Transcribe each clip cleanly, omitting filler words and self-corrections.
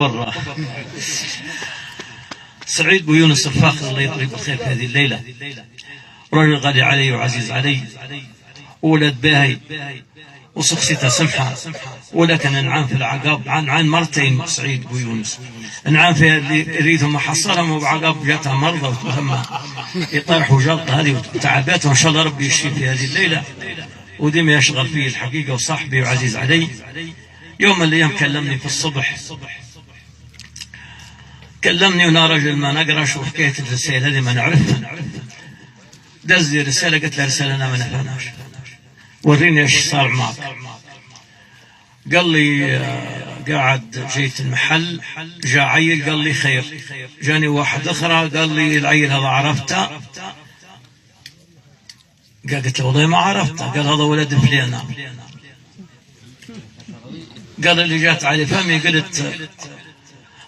برا. سعيد بو يونس الفاخر الله يطريق بالخير في هذه الليلة، رجل غالي علي وعزيز علي، ولد باهي وشخصيته سمحة، ولكن انعام في العقاب عن مرتين. سعيد بو يونس انعام في اللي ريثهم محصرهم، وبعقاب جاتها مرضى وتهم يطرحوا جلطة هذه وتعباتهم. ان شاء الله ربي يشفي في هذه الليلة، وديما يشغل فيه الحقيقة. وصاحبي وعزيز علي يوم من الايام كلمني في الصبح، كلمني وانا رجل ما نقراش، وحكايه الرسائل هذه ما نعرفها. دز لي رساله، قلت له رساله انا ما نفهمهاش، وريني ايش صار معك. قال لي قاعد جيت المحل، جاء عيل قال لي خير، جاني واحد اخرى قال لي العيل هذا عرفته. قلت له والله ما عرفته. قال هذا ولد فلانه. قال اللي جات علي فمي، قلت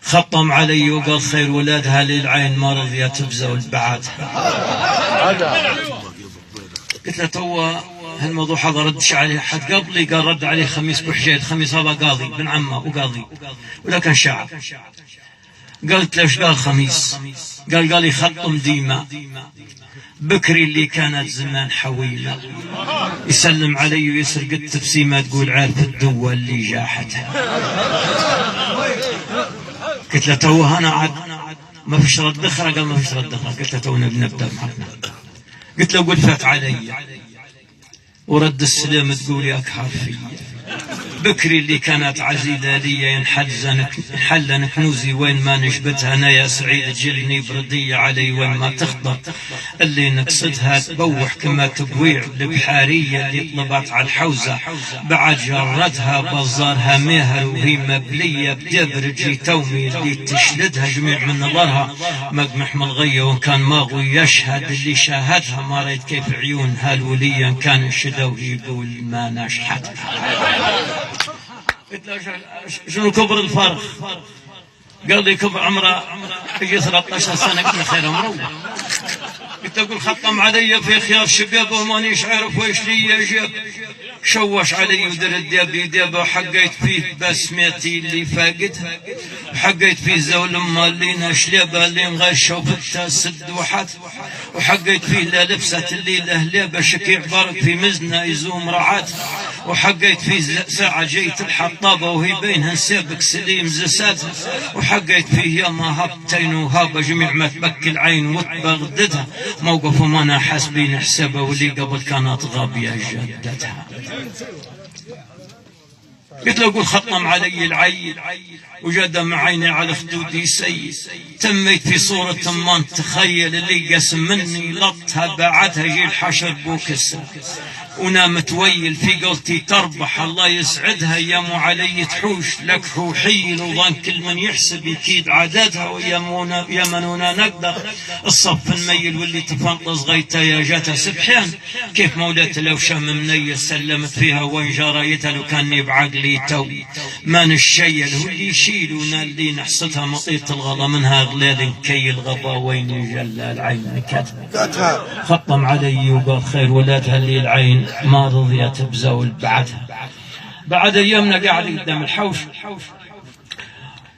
خطم علي وقال خير ولادها للعين ما رضي تبزى والبعاد. قلت له تو هالموضوع هذا ردش عليه حد قبلي. قال رد عليه خميس بحجيد. خميس هذا قاضي بن عمه وقاضي ولكن شعب. قلت له ايش قال خميس؟ قال لي خطم ديما بكري اللي كانت زمان حويلة يسلم علي ويسرق التبسيمة، تقول عارف الدوة اللي جاحتها. قلت له تو انا عاد ما فيش رد اخرى. قال ما فيش رد اخرى. قلت له تو نبدا معك. قلت له قل فات علي ورد السلام تقول ياك حرفية بكري اللي كانت عزيزة لي ينحل كنوزي وين ما نشبتها انا يا سعيد تجلني بردية علي وين ما تخطر اللي نقصدها تبوح كما تبويع البحارية اللي طلبت على الحوزة بعد جردها بزارها مهر وهي مبلية بدبرجي تومي اللي تشلدها جميع من نظرها مقمح من الغية. وان كان ماغوي يشهد اللي شاهدها ما رأيت كيف عيون هالولية كان الشدو يقول ما نشحتها. قلت له شنو كبر الفرق؟ قال لي كبر عمره يجي 13 سنة. قلت له خير عمره. قلت له قل خطم علي في خيار شباب ومانيش عارف ويش لي جاب، شوش علي ودر الدياب يدياب وحقيت فيه بسمتي اللي فاقدها، وحقيت فيه زول ما اللي نشلبها اللي نغش وفتها سد وحت، وحقيت فيه لا لبسة اللي لهلابة شكيع برك في مزنة يزوم رعات، وحقيت فيه ساعة جيت الحطابة وهي بينها سابك سليم زساتها، وحقيت فيه يا ما هبتين وهابة جميع ما تبكي العين وتبغددها موقف ما انا حاسبين حسابه واللي قبل كانت غابية جدتها. قلت له قول خطم علي العيل وجد مع عيني على خدودي سيد، تميت في صورة ما تخيل اللي قسم مني لطها بعدها جي الحشر بوكسر ونامت ويل في قلتي تربح الله يسعدها يا مو علي تحوش لك حوحيل وظن كل من يحسب يكيد عددها ويا منونا نقدر الصف الميل واللي تفنطز غيتها يا جاتها سبحان كيف مولات لو شام منيل سلمت فيها وين جرايتها لو كاني بعقلي تو ما نشيل هو اللي يشيلونا اللي نحصتها مطية الغلا منها غلال كي الغبا وين جل العين كتها خطم علي وقال خير ولادها اللي العين ما رضيت بزول بعدها. بعد ايامنا قاعد قدام الحوش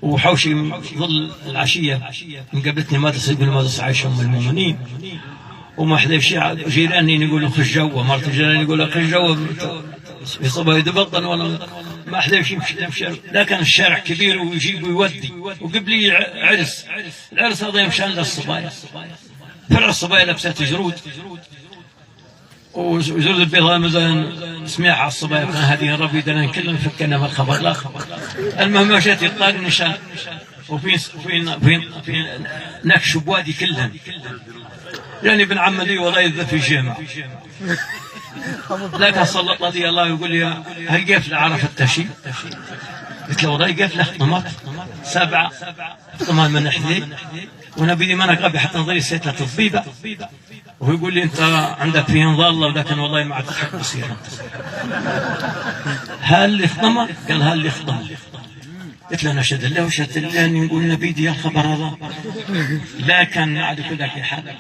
وحوشي ظل العشيه مقابلتني مدرسه يقول مدرسه عائشه ام المؤمنين وما حدا جيراني يقولوا خش جوا، مرت جيراني يقولوا خش جوا يصبها يدبطن ولا ما حدا يمشي. لكن الشارع كبير ويجيب ويودي وقبلي عرس. العرس هذا يمشي عند الصبايا، فرع الصبايا لبست جرود وجرد البيضاء مثلا سميع على الصبايا كان هذه الربي دلنا كلنا فكنا من الخبر لا خبر. المهم جات يطاق نشان وفي نكش بوادي كلهن يعني ابن عم لي والله يذا في الجامع. لكن سلط رضي الله يقول لي هل قفله عرفت شيء؟ قلت له والله قفله احتمال 7 احتمال من حذي وانا بدي ما نقرب حتى نظري سيت له تطبيبه وهو يقول لي انت عندك فيه ضاله ولكن والله ما عاد تحب تصير هل اللي خطمه؟ قال هل اللي خطمه. قلت له انا شد الله وشد الله اني نقول نبيدي يا الخبر هذا لكن عاد يقول لك يا حد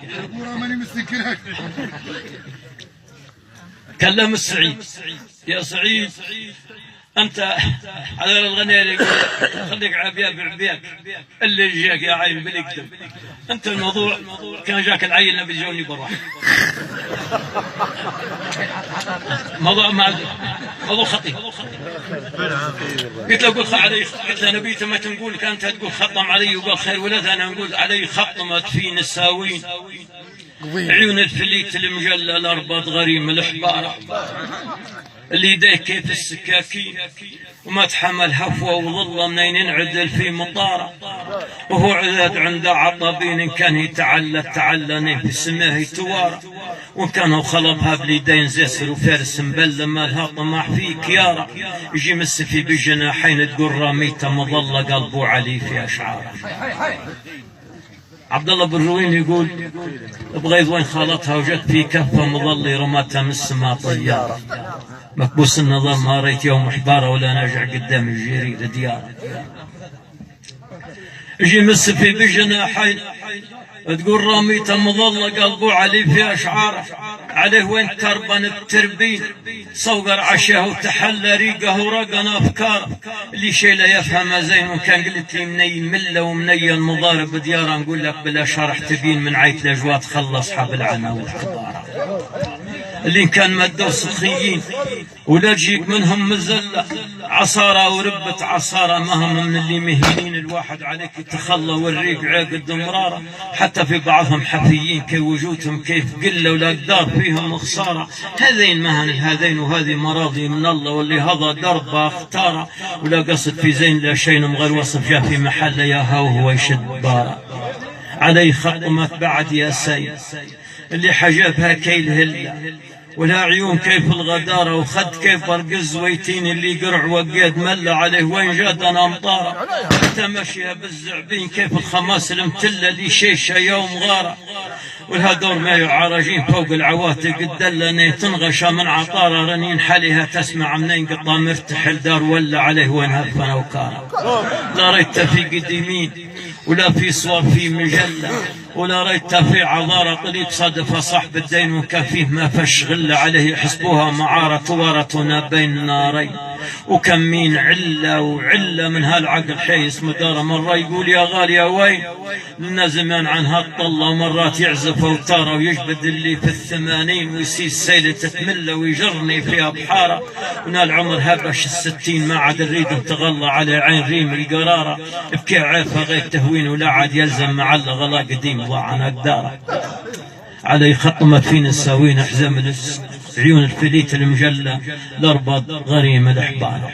كلم السعيد يا سعيد أنت على الغنية اللي يقول خليك عبيان بعبياك اللي جاك يا عين بالكتب. أنت الموضوع كان جاك العين نبي جوني براح موضوع خطير. قلت له قل علي، قلت له نبيته ما تنقول كانت تقول خطم علي وقال خير ولد، أنا نقول علي خطمت في نساوين عيون الفليت المجلة الأربط غريم الحبارة اللي يديه كيف السكاكين وما تحمل هفوة وظلة منين ينعدل في مطارة وهو عدد عند عطبين إن كان يتعلني في سماه توارة وإن كان خلطها بليدين زسر وفارس مبلم مالها طمع في كيارة يجي مس في بجناحين تقول رميته مظلة قلبه علي في أشعاره. عبد الله بن روين يقول بغيظ وين خالطها وجت في كفة مظلي رمتها من السماء طيارة مكبوس النظر ما ريت يوم حبارة ولا نرجع قدام الجريدة ديارة. يجي مس في بجناحين تقول رميته مظلة قلبه علي في أشعاره عليه وين تربن التربين صوغر عشاه وتحلى ريقه ورقن أفكاره اللي شي لا يفهم زين. وكان قلت لي مني ملة ومني المضارب ديارة نقول لك بلا شرح تبين من عيت الأجواء تخلص حب العنا والحضارة اللي كان مدوا سخيين ولا تجيك منهم مزلة عصارة وربة عصارة ما هم من اللي مهينين الواحد عليك يتخلى والريق عاقد مرارة حتى في بعضهم حفيين كي وجودهم كيف قلة ولا قدار فيهم خسارة. هذين مهن الهذين وهذه مراضي من الله واللي هذا دربه اختاره ولا قصد في زين لا شيء من غير وصف جاء في محل ياها وهو يشد بارة علي خطمت بعد يا سيد اللي حجبها كيل هلة ولا عيون كيف الغدارة وخد كيف برقز ويتين اللي قرع وقيد ملة عليه وين جادنا امطارة تمشيها بالزعبين كيف الخماس المتلة اللي شيشة يوم غارة والهدور ما يعارجين فوق العواتق الدلة تنغشى من عطارة رنين حليها تسمع منين قطة مرتحل دار ولا عليه وين هفنا وكارة لا ريت في قديمين ولا في صور في مجلة ولا ريت في عذارة طريق صادف صاحب الدين وكان فيه ما فش غلة عليه يحسبوها معارة ورتنا بين النارين وكم مين علة وعلة من هالعقل حيس مدارة مرة يقول يا غالية وين لنا زمان عن هالطلة ومرات يعزف أوتارة ويجبد اللي في 80 ويسيس سيلة تتملة ويجرني فيها بحارة ونال عمر هبش 60 ما عاد الريد تغلى على عين ريم القرارة بكي عيفها غير تهوين ولا عاد يلزم معلق غلا قديم ضاع عن أقداره علي خطمت فينا الساوين حزام عيون الفليت المجلة الأربط غريم الأحبار.